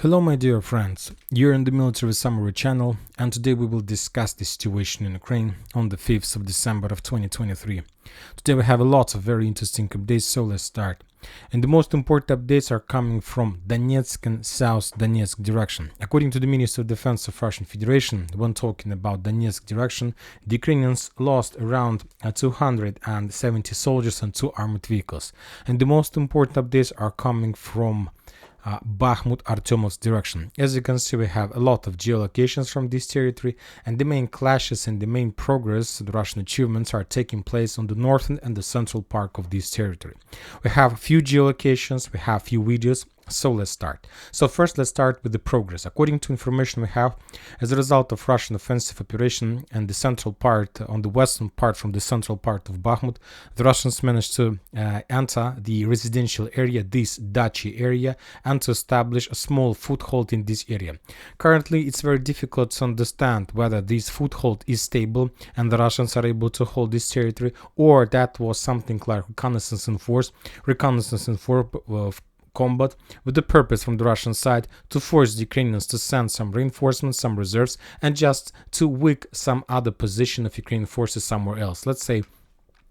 Hello my dear friends, you're in the Military Summary channel, and today we will discuss the situation in Ukraine on the 5th of December of 2023. Today we have a lot of very interesting updates, so let's start. And the most important updates are coming from Donetsk and South Donetsk direction. According to the Minister of Defense of Russian Federation, when talking about Donetsk direction, the Ukrainians lost around 270 soldiers and 2 armored vehicles. And the most important updates are coming from Bakhmut Artyomovsk direction. As you can see, we have a lot of geolocations from this territory, and the main clashes and the main progress, the Russian achievements, are taking place on the northern and the central part of this territory. We have a few geolocations, we have few videos. So let's start. So first let's start with the progress. According to information we have, as a result of Russian offensive operation and the central part, on the western part from the central part of Bakhmut, the Russians managed to enter the residential area, this Dachi area, and to establish a small foothold in this area. Currently, it's very difficult to understand whether this foothold is stable and the Russians are able to hold this territory, or that was something like reconnaissance in force combat with the purpose from the Russian side to force the Ukrainians to send some reinforcements, some reserves, and just to weaken some other position of Ukrainian forces somewhere else. Let's say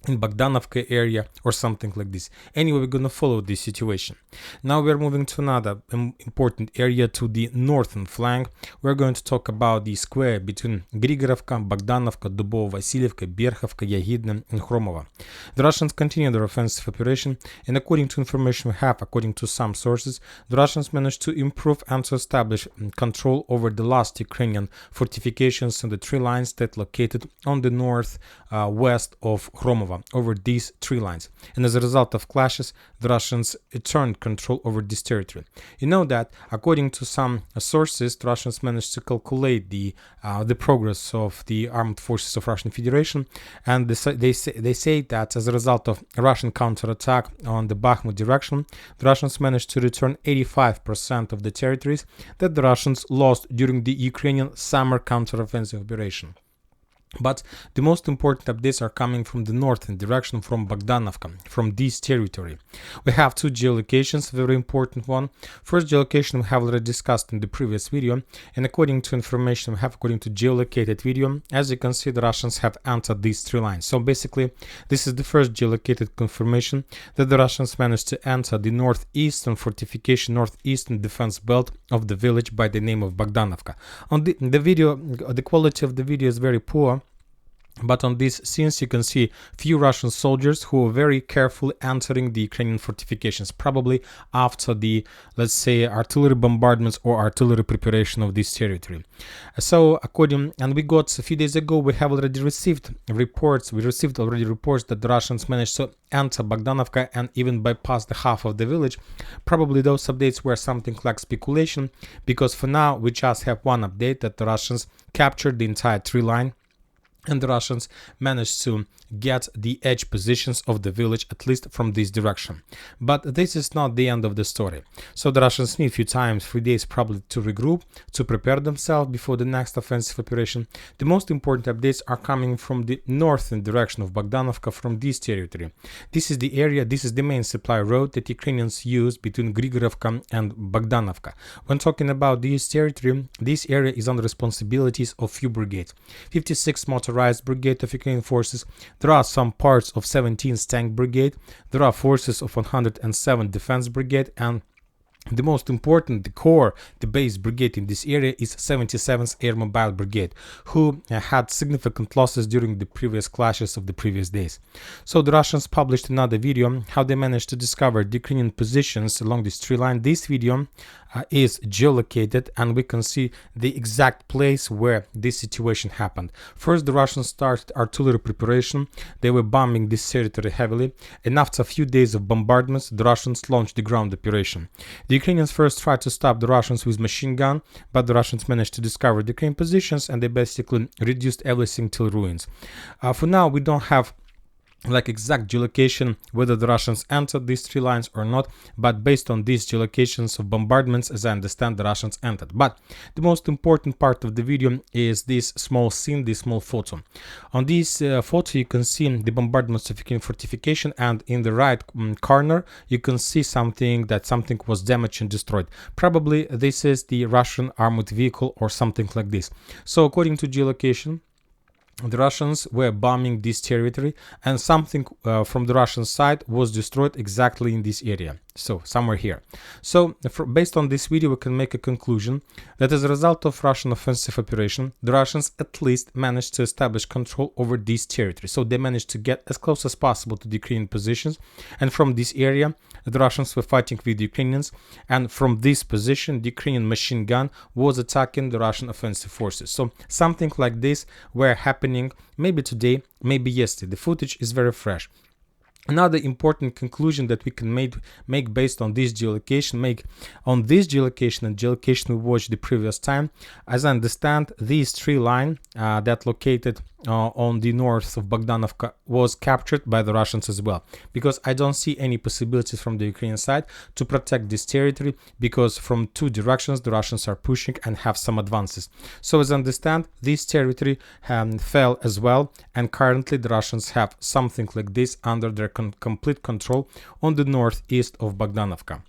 in Bohdanivka area or something like this. Anyway, we're gonna follow this situation. Now we're moving to another important area, to the northern flank. We're going to talk about the square between Grigorovka, Bohdanovka, Dubovo-Vasilievka, Berkhovka, Yagidne, and Khromovo. The Russians continue their offensive operation, and according to information we have, according to some sources, the Russians managed to improve and to establish control over the last Ukrainian fortifications and the 3 lines that located on the north west of Khromovo, over these 3 lines. And as a result of clashes, the Russians returned control over this territory. You know that according to some sources, the Russians managed to calculate the progress of the armed forces of Russian Federation, and they say that as a result of Russian counterattack on the Bakhmut direction, the Russians managed to return 85% of the territories that the Russians lost during the Ukrainian summer counteroffensive operation. But the most important updates are coming from the northern direction, from Bohdanovka, from this territory. We have 2 geolocations, very important one. First geolocation we have already discussed in the previous video, and according to information we have, according to geolocated video, as you can see, the Russians have entered these 3 lines. So basically, this is the first geolocated confirmation that the Russians managed to enter the northeastern fortification, northeastern defense belt of the village by the name of Bohdanovka. On the video, the quality of the video is very poor, but on these scenes you can see few Russian soldiers who are very carefully entering the Ukrainian fortifications, probably after the, let's say, artillery bombardments or artillery preparation of this territory. So and we got a few days ago, we have already received reports, that the Russians managed to enter Bohdanovka and even bypass the half of the village. Probably those updates were something like speculation, because for now we just have one update, that the Russians captured the entire 3 line, and the Russians managed to get the edge positions of the village, at least from this direction. But this is not the end of the story. So the Russians need a few times, 3 days probably, to regroup, to prepare themselves before the next offensive operation. The most important updates are coming from the northern direction of Bohdanovka, from this territory. This is the area, this is the main supply road that Ukrainians use between Grigorovka and Bohdanovka. When talking about this territory, this area is under responsibilities of few brigades. 56 motorized brigade of Ukrainian forces, there are some parts of 17th Tank Brigade, there are forces of 107 Defense Brigade, and the most important, the core, the base brigade in this area is 77th Air Mobile Brigade, who had significant losses during the previous clashes of the previous days. So the Russians published another video, how they managed to discover the Ukrainian positions along this 3 line. This video is geolocated, and we can see the exact place where this situation happened. First, the Russians started artillery preparation. They were bombing this territory heavily, and after a few days of bombardments, the Russians launched the ground operation. The Ukrainians first tried to stop the Russians with machine gun, but the Russians managed to discover the Ukrainian positions, and they basically reduced everything till ruins. For now, we don't have like exact geolocation whether the Russians entered these 3 lines or not, but based on these geolocations of bombardments, as I understand, the Russians entered. But the most important part of the video is this small scene, this small photo. On this photo you can see the bombardments of Ukraine fortification, and in the right corner you can see something was damaged and destroyed. Probably this is the Russian armored vehicle or something like this. So according to geolocation, the Russians were bombing this territory, and something from the Russian side was destroyed exactly in this area, so somewhere here. So based on this video we can make a conclusion that as a result of Russian offensive operation, the Russians at least managed to establish control over this territory. So they managed to get as close as possible to the Ukrainian positions, and from this area the Russians were fighting with the Ukrainians, and from this position the Ukrainian machine gun was attacking the Russian offensive forces. So something like this were happening maybe today, maybe yesterday. The footage is very fresh. Another important conclusion that we can make based on this geolocation, and geolocation we watched the previous time, as I understand, these 3 lines that located on the north of Bohdanivka was captured by the Russians as well, because I don't see any possibilities from the Ukrainian side to protect this territory, because from 2 directions the Russians are pushing and have some advances. So as I understand, this territory fell as well, and currently the Russians have something like this under their complete control on the northeast of Bohdanivka.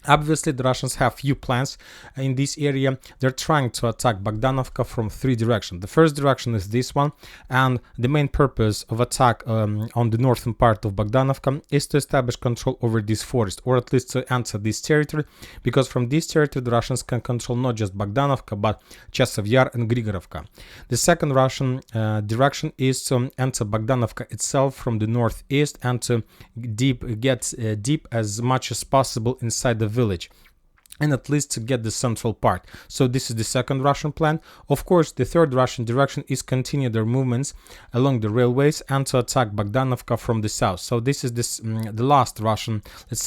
Obviously, the Russians have few plans in this area. They're trying to attack Bohdanivka from 3 directions. The first direction is this one, and the main purpose of attack on the northern part of Bohdanivka is to establish control over this forest, or at least to enter this territory, because from this territory the Russians can control not just Bohdanivka but Chasiv Yar and Grigorovka. The second Russian direction is to enter Bohdanivka itself from the northeast and to get deep as much as possible inside the village, and at least to get the central part. So this is the second Russian plan. Of course, the third Russian direction is continue their movements along the railways and to attack Bohdanivka from the south. So this is the last Russian, let's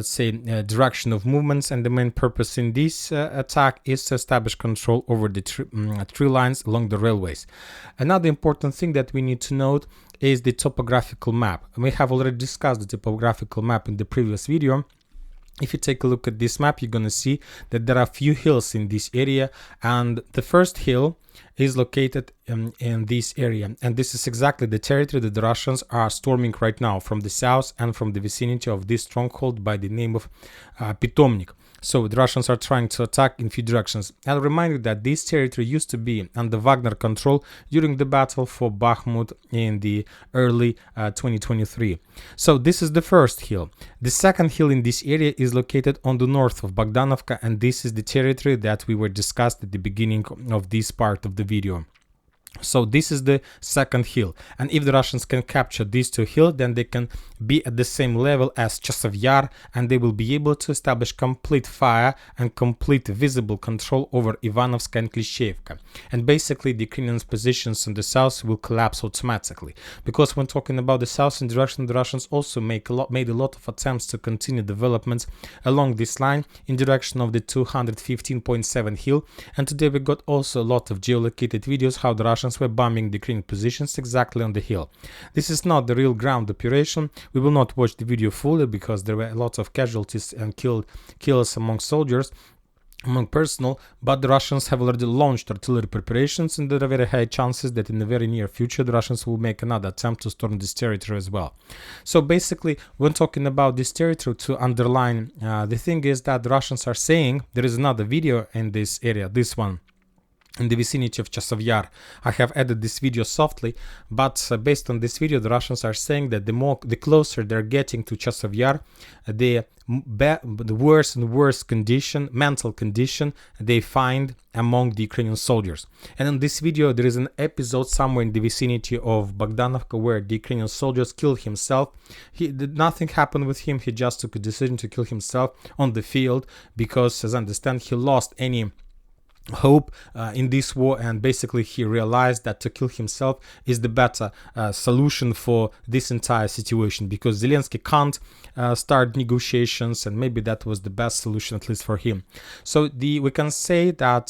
say, direction of movements, and the main purpose in this attack is to establish control over the 3 lines along the railways. Another important thing that we need to note is the topographical map. We have already discussed the topographical map in the previous video. If you take a look at this map, you're going to see that there are few hills in this area, and the first hill is located in this area, and this is exactly the territory that the Russians are storming right now from the south and from the vicinity of this stronghold by the name of Pitomnik. So the Russians are trying to attack in few directions. I'll remind you that this territory used to be under Wagner control during the battle for Bakhmut in the early 2023. So this is the first hill. The second hill in this area is located on the north of Bohdanivka, and this is the territory that we were discussed at the beginning of this part of the video. So this is the second hill, and if the Russians can capture these 2 hills, then they can be at the same level as Chasiv Yar, and they will be able to establish complete fire and complete visible control over Ivanovsk and Klishchevka. And basically the Ukrainian positions in the south will collapse automatically, because when talking about the southern direction, the Russians also made a lot of attempts to continue developments along this line in direction of the 215.7 hill, and today we got also a lot of geolocated videos how the Russians were bombing the Ukrainian positions exactly on the hill. This is not the real ground operation. We will not watch the video fully because there were a lot of casualties and kills among soldiers, among personnel, but the Russians have already launched artillery preparations, and there are very high chances that in the very near future the Russians will make another attempt to storm this territory as well. So basically, when talking about this territory, to underline, the thing is that the Russians are saying, there is another video in this area, this one, in the vicinity of Chasiv Yar. I have added this video softly, but based on this video, the Russians are saying that the closer they're getting to Chasiv Yar, the worse and worse mental condition they find among the Ukrainian soldiers. And in this video, there is an episode somewhere in the vicinity of Bohdanivka where the Ukrainian soldiers killed himself. Nothing happened with him. He just took a decision to kill himself on the field because, as I understand, he lost any hope in this war, and basically he realized that to kill himself is the better solution for this entire situation, because Zelensky can't start negotiations, and maybe that was the best solution, at least for him. So we can say that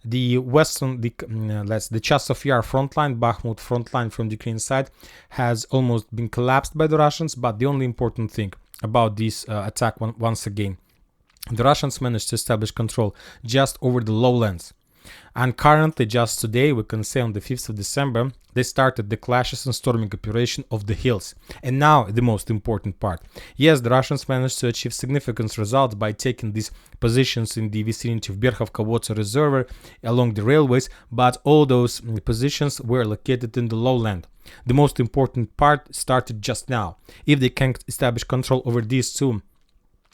the western, the Chasov Yar front line, Bakhmut front line from the Ukrainian side, has almost been collapsed by the Russians. But the only important thing about this attack, once again, the Russians managed to establish control just over the lowlands. And currently, just today, we can say on the 5th of December, they started the clashes and storming operation of the hills. And now, the most important part. Yes, the Russians managed to achieve significant results by taking these positions in the vicinity of Berkhovka water reservoir along the railways, but all those positions were located in the lowland. The most important part started just now. If they can establish control over these two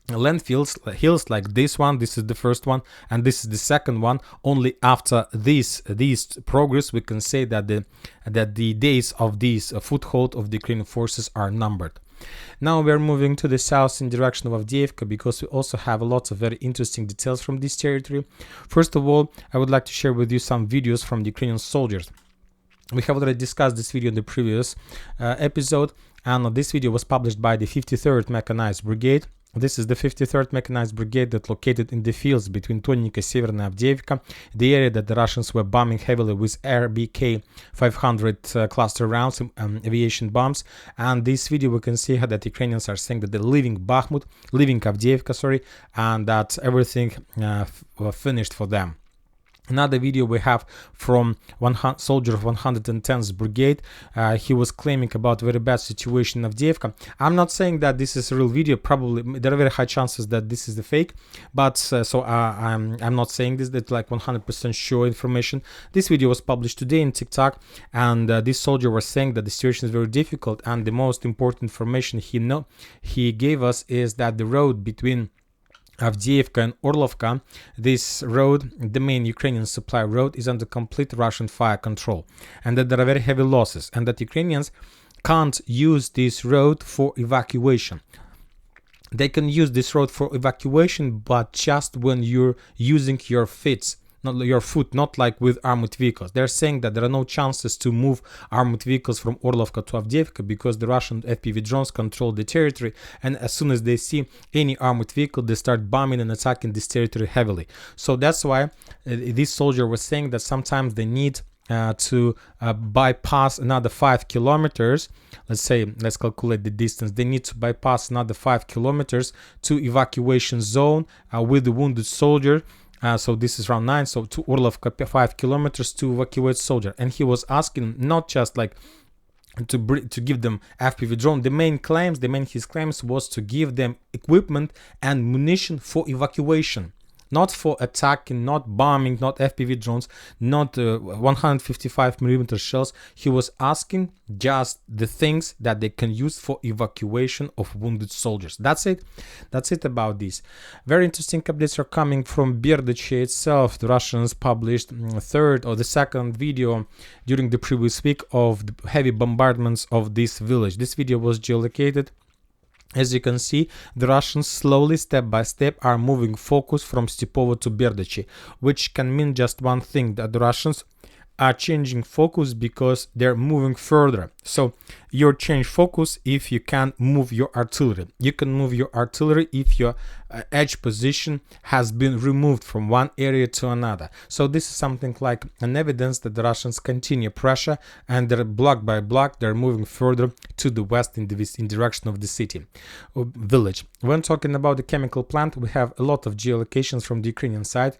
hills like this one, this is the first one and this is the second one, only after this progress we can say that the days of this foothold of the Ukrainian forces are numbered. Now we are moving to the south in direction of Avdiivka, because we also have a lot of very interesting details from this territory. First of all, I would like to share with you some videos from the Ukrainian soldiers. We have already discussed this video in the previous episode, and this video was published by the 53rd Mechanized Brigade. This is the 53rd Mechanized Brigade that located in the fields between Tonnica, Severna, and Avdiivka, the area that the Russians were bombing heavily with RBK 500 cluster rounds, aviation bombs. And this video we can see how that Ukrainians are saying that they're leaving Bakhmut, leaving Avdiivka, and that everything finished for them. Another video we have from one soldier of 110th Brigade. He was claiming about very bad situation in Avdiivka. I'm not saying that this is a real video. Probably there are very high chances that this is the fake, but I'm not saying this. That's like 100% sure information. This video was published today in TikTok, and this soldier was saying that the situation is very difficult, and the most important information he gave us is that the road between Avdiivka and Orlovka, this road, the main Ukrainian supply road, is under complete Russian fire control, and that there are very heavy losses, and that Ukrainians can't use this road for evacuation. They can use this road for evacuation, but just when you're using your feet, not like with armored vehicles. They're saying that there are no chances to move armored vehicles from Orlovka to Avdiivka because the Russian FPV drones control the territory, and as soon as they see any armored vehicle, they start bombing and attacking this territory heavily. So that's why this soldier was saying that sometimes they need to bypass another 5 kilometers. Let's calculate the distance. They need to bypass another 5 kilometers to evacuation zone with the wounded soldier. So this is round 9, so to Orlovka 5 kilometers to evacuate soldier. And he was asking not just like to give them FPV drone. His claims was to give them equipment and munition for evacuation, not for attacking, not bombing, not FPV drones, not 155mm shells. He was asking just the things that they can use for evacuation of wounded soldiers. That's it about this. Very interesting updates are coming from Berdichi itself. The Russians published the second video during the previous week of the heavy bombardments of this village. This video was geolocated. As you can see, the Russians slowly, step by step, are moving focus from Stepovo to Berdichi, which can mean just one thing, that the Russians are changing focus because they're moving further. So you change focus if you can move your artillery. You can move your artillery if your edge position has been removed from one area to another. So this is something like an evidence that the Russians continue pressure, and they're block by block, they're moving further to the west in direction of the city or village. When talking about the chemical plant, we have a lot of geolocations from the Ukrainian side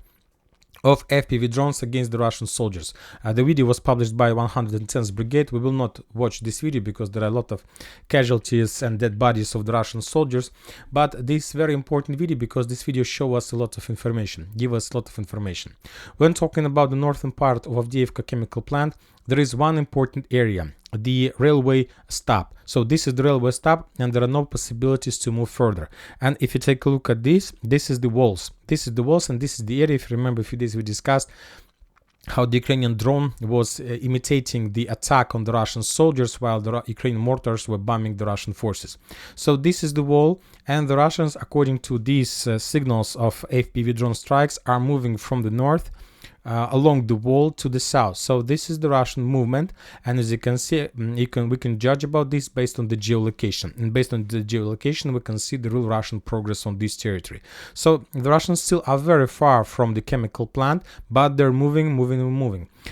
of FPV drones against the Russian soldiers. The video was published by 110th Brigade. We will not watch this video because there are a lot of casualties and dead bodies of the Russian soldiers, but this is very important video because this video shows us a lot of information, give us a lot of information. When talking about the northern part of Avdiivka chemical plant, there is one important area, the railway stop. So this is the railway stop, and there are no possibilities to move further. And if you take a look at this is the walls. This is the walls, and this is the area. If you remember a few days we discussed how the Ukrainian drone was imitating the attack on the Russian soldiers while the Ukrainian mortars were bombing the Russian forces. So this is the wall, and the Russians, according to these signals of FPV drone strikes, are moving from the north along the wall to the south. So this is the Russian movement, and as you can see, we can judge about this based on the geolocation, and based on the geolocation we can see the real Russian progress on this territory. So the Russians still are very far from the chemical plant, but they're moving.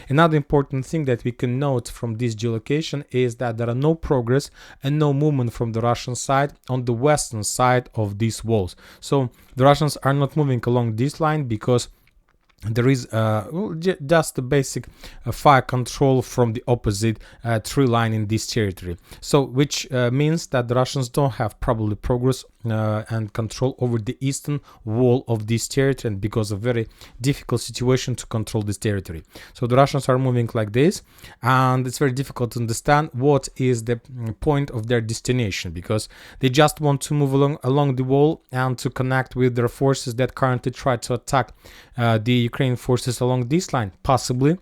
Another important thing that we can note from this geolocation is that there are no progress and no movement from the Russian side on the western side of these walls. So the Russians are not moving along this line because there is just a basic fire control from the opposite tree line in this territory. So which means that the Russians don't have probably progress and control over the eastern wall of this territory, and because of very difficult situation to control this territory. So the Russians are moving like this, and it's very difficult to understand what is the point of their destination, because they just want to move along the wall and to connect with their forces that currently try to attack the Ukrainian forces along this line, possibly.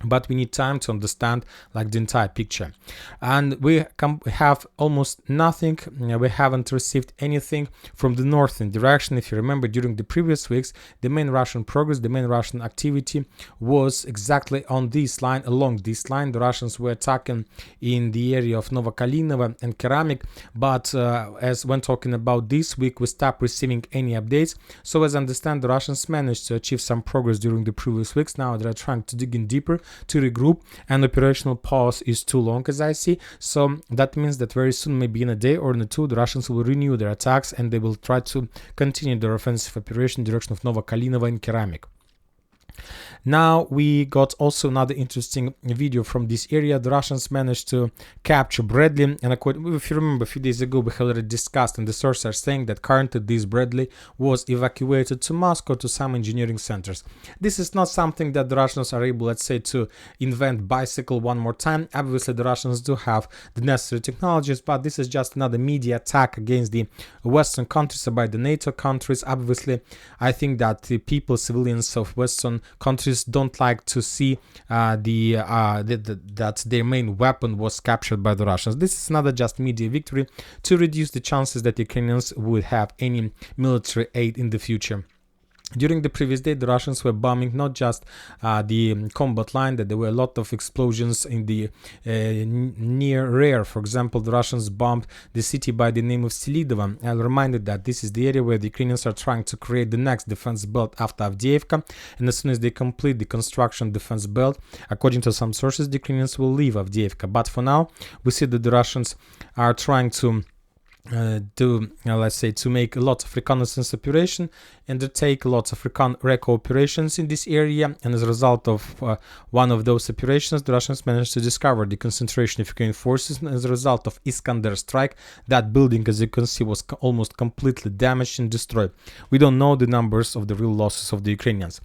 But we need time to understand like the entire picture, and we have almost nothing. We haven't received anything from the northern direction. If you remember, during the previous weeks, the main Russian progress, the main Russian activity was exactly on this line. Along this line, the Russians were attacking in the area of Novokalinovo and Keramik, but as when talking about this week, we stopped receiving any updates. So as I understand, the Russians managed to achieve some progress during the previous weeks. Now they're trying to dig in deeper to regroup, and operational pause is too long, as I see. So that means that very soon, maybe in a day or in two, the Russians will renew their attacks and they will try to continue their offensive operation in the direction of Novokalinovo and Keramik. Now we got also another interesting video from this area. The Russians managed to capture Bradley, and if you remember, a few days ago we had already discussed, and the sources are saying that currently this Bradley was evacuated to Moscow to some engineering centers. This is not something that the Russians are able, let's say, to invent bicycle one more time. Obviously the Russians do have the necessary technologies, but this is just another media attack against the Western countries by the NATO countries. Obviously I think that the people, civilians of Western countries, don't like to see that their main weapon was captured by the Russians. This is another just media victory to reduce the chances that Ukrainians would have any military aid in the future. During the previous day, the Russians were bombing not just the combat line, that there were a lot of explosions in the near rear. For example, the Russians bombed the city by the name of Selidova. I'll remind you that this is the area where the Ukrainians are trying to create the next defense belt after Avdiivka, and as soon as they complete the construction defense belt, according to some sources, the Ukrainians will leave Avdiivka. But for now, we see that the Russians are trying to let's say, to make a lot of reconnaissance operation, undertake lots of recon operations in this area, and as a result of one of those operations, the Russians managed to discover the concentration of Ukrainian forces, and as a result of Iskander strike, that building, as you can see, was almost completely damaged and destroyed. We don't know the numbers of the real losses of the Ukrainians.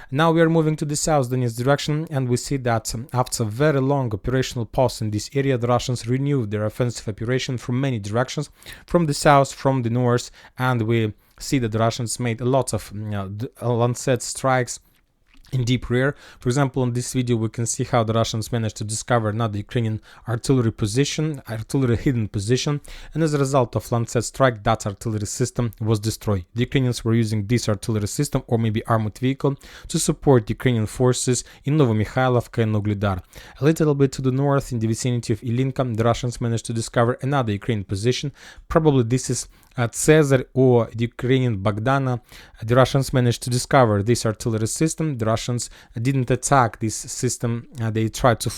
Now we are moving to the South Donetsk direction, and we see that after a very long operational pause in this area, the Russians renewed their offensive operation from many directions, from the south, from the north, and we see that the Russians made a lot of Lancet strikes in deep rear. For example, in this video we can see how the Russians managed to discover another Ukrainian artillery hidden position, and as a result of Lancet strike, that artillery system was destroyed. The Ukrainians were using this artillery system, or maybe armored vehicle, to support Ukrainian forces in Novomikhailivka and Uglidar. A little bit to the north, in the vicinity of Ilinka, the Russians managed to discover another Ukrainian position. Probably this is Caesar or the Ukrainian Bogdana. The Russians managed to discover this artillery system. The Russians didn't attack this system. They tried to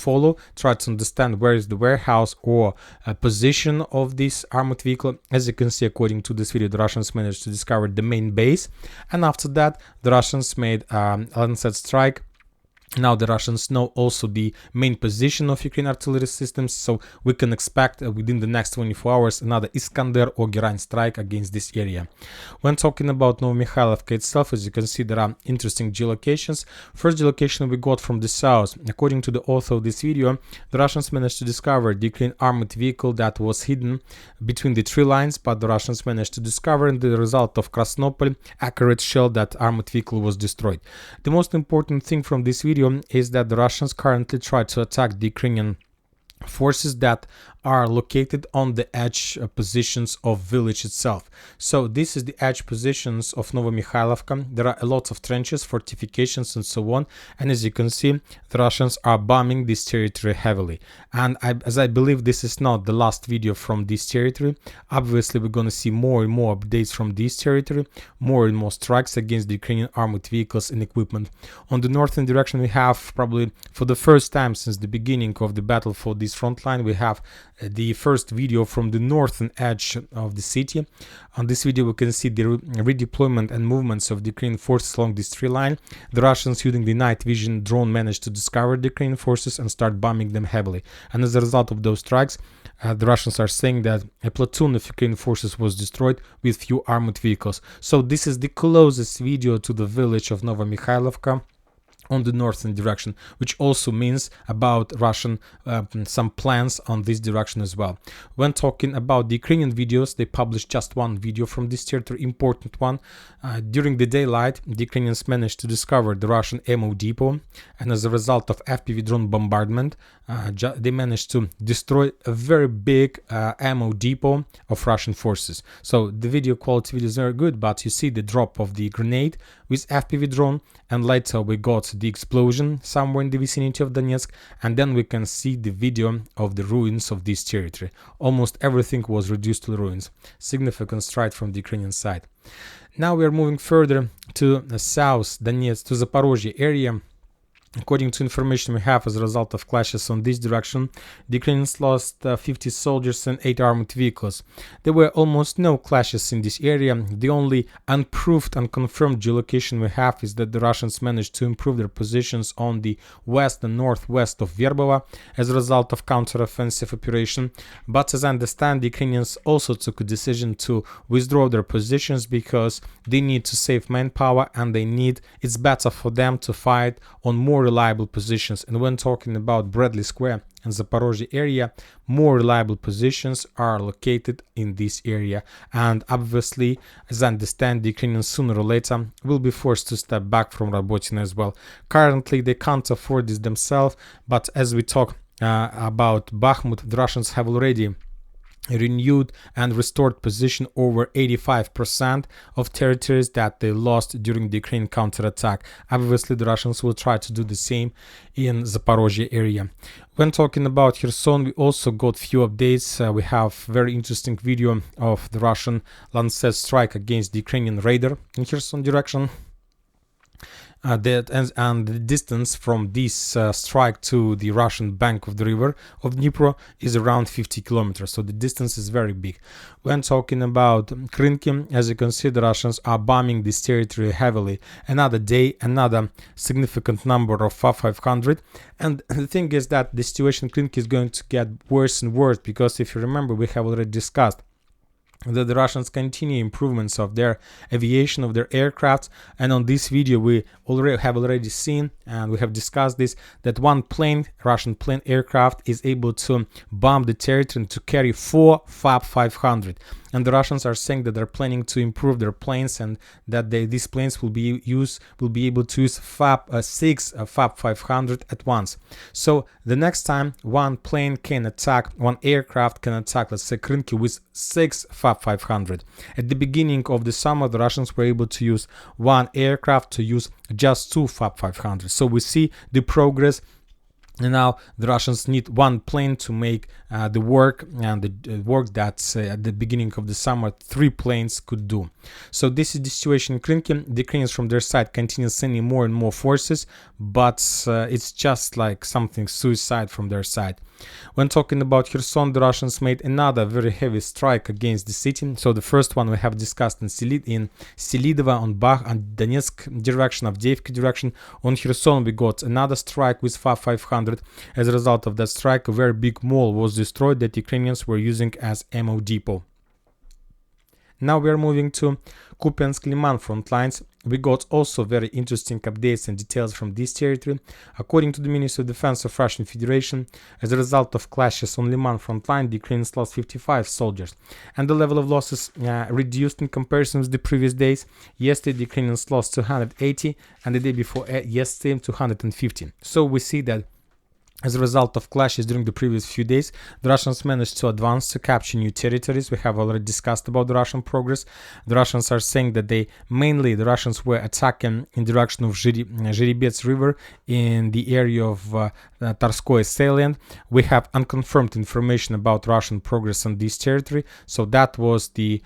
try to understand where is the warehouse or position of this armored vehicle. As you can see, according to this video, the Russians managed to discover the main base, and after that the Russians made Lancet strike. Now the Russians know also the main position of Ukrainian artillery systems, so we can expect within the next 24 hours another Iskander or Geraint strike against this area. When talking about Novomikhailivka itself, as you can see, there are interesting geolocations. First geolocation we got from the south. According to the author of this video, the Russians managed to discover the Ukrainian armored vehicle that was hidden between the tree lines, but the Russians managed to discover, in the result of Krasnopol accurate shell, that armored vehicle was destroyed. The most important thing from this video is that the Russians currently try to attack the Ukrainian forces that are located on the edge positions of village itself. So this is the edge positions of Novomikhailivka. There are a lot of trenches, fortifications, and so on. And as you can see, the Russians are bombing this territory heavily. And as I believe this is not the last video from this territory, obviously we're going to see more and more updates from this territory, more and more strikes against the Ukrainian armored vehicles and equipment. On the northern direction, we have probably for the first time since the beginning of the battle for this front line, we have the first video from the northern edge of the city. On this video, we can see the redeployment and movements of the Ukrainian forces along this tree line. The Russians, using the night vision drone, managed to discover the Ukrainian forces and start bombing them heavily. And as a result of those strikes, the Russians are saying that a platoon of Ukrainian forces was destroyed with few armored vehicles. So this is the closest video to the village of Novomikhailivka on the northern direction, which also means about Russian some plans on this direction as well. When talking about the Ukrainian videos, they published just one video from this territory, important one. During the daylight, the Ukrainians managed to discover the Russian ammo depot, and as a result of FPV drone bombardment, they managed to destroy a very big ammo depot of Russian forces. So the video quality is very good, but you see the drop of the grenade with FPV drone, and later we got the explosion somewhere in the vicinity of Donetsk, and then we can see the video of the ruins of this territory. Almost everything was reduced to ruins. Significant stride from the Ukrainian side. Now we are moving further to the south Donetsk, to Zaporozhye area. According to information we have as a result of clashes on this direction, the Ukrainians lost 50 soldiers and 8 armored vehicles. There were almost no clashes in this area. The only unproved and confirmed geolocation we have is that the Russians managed to improve their positions on the west and northwest of Verbova as a result of counter-offensive operation. But as I understand, the Ukrainians also took a decision to withdraw their positions because they need to save manpower, and it's better for them to fight on more reliable positions. And when talking about Bradley Square and Zaporozhye area, more reliable positions are located in this area. And obviously, as I understand, the Ukrainians sooner or later will be forced to step back from Robotyne as well. Currently, they can't afford this themselves, but as we talk about Bakhmut, the Russians have already renewed and restored position over 85% of territories that they lost during the Ukrainian counterattack. Obviously, the Russians will try to do the same in Zaporozhye area. When talking about Kherson, we also got few updates. We have very interesting video of the Russian Lancet strike against the Ukrainian raider in Kherson direction. And the distance from this strike to the Russian bank of the river of Dnipro is around 50 kilometers, so the distance is very big. When talking about Krynki, as you can see, the Russians are bombing this territory heavily. Another day, another significant number of FA-500, and the thing is that the situation in Krynki is going to get worse and worse, because if you remember, we have already discussed that the Russians continue improvements of their aviation, of their aircraft, and on this video we have already seen, and we have discussed this, that one plane, Russian plane aircraft, is able to bomb the territory and to carry 4 FAB-500. And the Russians are saying that they're planning to improve their planes, and that these planes will be able to use 6 FAB-500 at once. So the next time one aircraft can attack, let's say, Krynki with 6 FAB-500. At the beginning of the summer, the Russians were able to use one aircraft to use just 2 FAB-500. So we see the progress. And now the Russians need one plane to make the work, and the work that at the beginning of the summer 3 planes could do. So this is the situation in Krynki. The Ukrainians from their side continue sending more and more forces, but it's just like something suicide from their side. When talking about Kherson, the Russians made another very heavy strike against the city. So the first one we have discussed in Selidova on Donetsk direction, Avdiivka direction. On Kherson we got another strike with FA-500. As a result of that strike, a very big mall was destroyed that Ukrainians were using as ammo depot. Now we are moving to Kupiansk-Liman front lines. We got also very interesting updates and details from this territory. According to the Ministry of Defense of Russian Federation, as a result of clashes on Liman front line, the Ukrainians lost 55 soldiers, and the level of losses reduced in comparison with the previous days. Yesterday, the Ukrainians lost 280, and the day before yesterday, 250. So we see that As a result of clashes during the previous few days, the Russians managed to advance to capture new territories. We have already discussed about the Russian progress. The Russians are saying that the Russians were attacking in the direction of Zherebets River in the area of Tarskoye salient. We have unconfirmed information about Russian progress on this territory, so that was the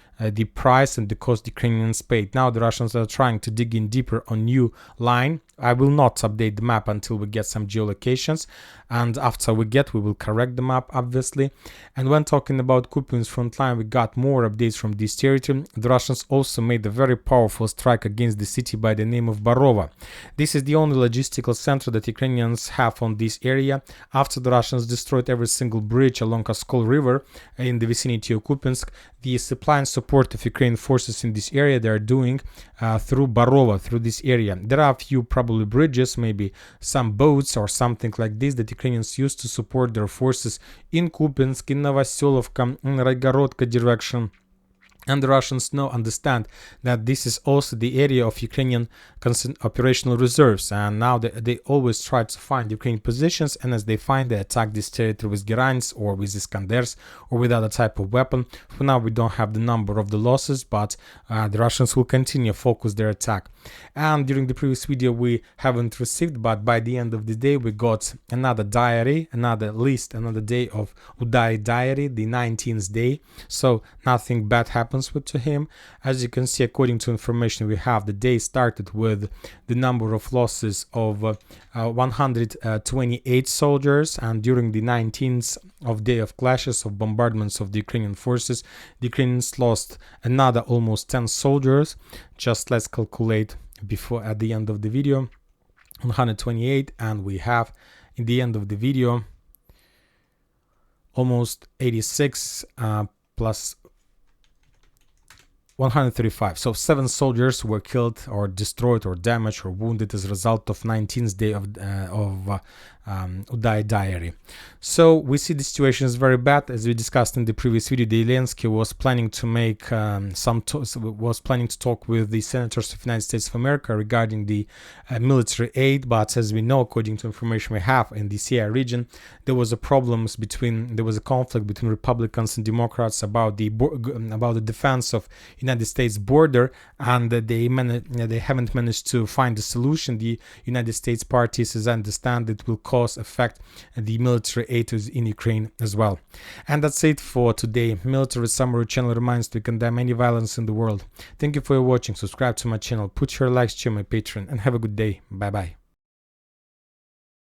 price and the cost the Ukrainians paid. Now the Russians are trying to dig in deeper on new line. I will not update the map until we get some geolocations, and after we will correct the map, obviously. And when talking about Kupian's front line, we got more updates from this territory. The Russians also made a very powerful strike against the city by the name of Barova. This is the only logistical center that Ukrainians have on this area. After the Russians destroyed every single bridge along Oskol River in the vicinity of Kupiansk, the supply and support of Ukrainian forces in this area they are doing through Barova, through this area. There are a few probably bridges, maybe some boats or something like this that Ukrainians use to support their forces in Kupiansk, in Novoselovka, in Raigorodka direction. And the Russians understand that this is also the area of Ukrainian operational reserves, and now they always try to find Ukrainian positions, and as they find, they attack this territory with Gerans or with Iskanders or with other type of weapon. For now, we don't have the number of the losses, but the Russians will continue focus their attack. And during the previous video, we haven't received, but by the end of the day, we got another diary, another day of Udai diary, the 19th day. So nothing bad happens to him. As you can see, according to information we have, the day started with the number of losses of 128 soldiers, and during the 19th of day of clashes, of bombardments of the Ukrainian forces, the Ukrainians lost another almost 10 soldiers. Just let's calculate before at the end of the video. 128, and we have in the end of the video almost 86 plus 135. So 7 soldiers were killed or destroyed or damaged or wounded as a result of 19th day of Udai diary. So we see the situation is very bad. As we discussed in the previous video, Zelensky was planning to make talk with the senators of the United States of America regarding the military aid, but as we know, according to information we have in the CI region, there was a conflict between Republicans and Democrats about the defense of United States border, and they haven't managed to find a solution. The United States parties, as I understand it, will affect the military aid in Ukraine as well. And that's it for today. Military Summary channel reminds to condemn any violence in the world. Thank you for watching. Subscribe to my channel, put your likes, share my Patreon, and have a good day. Bye bye.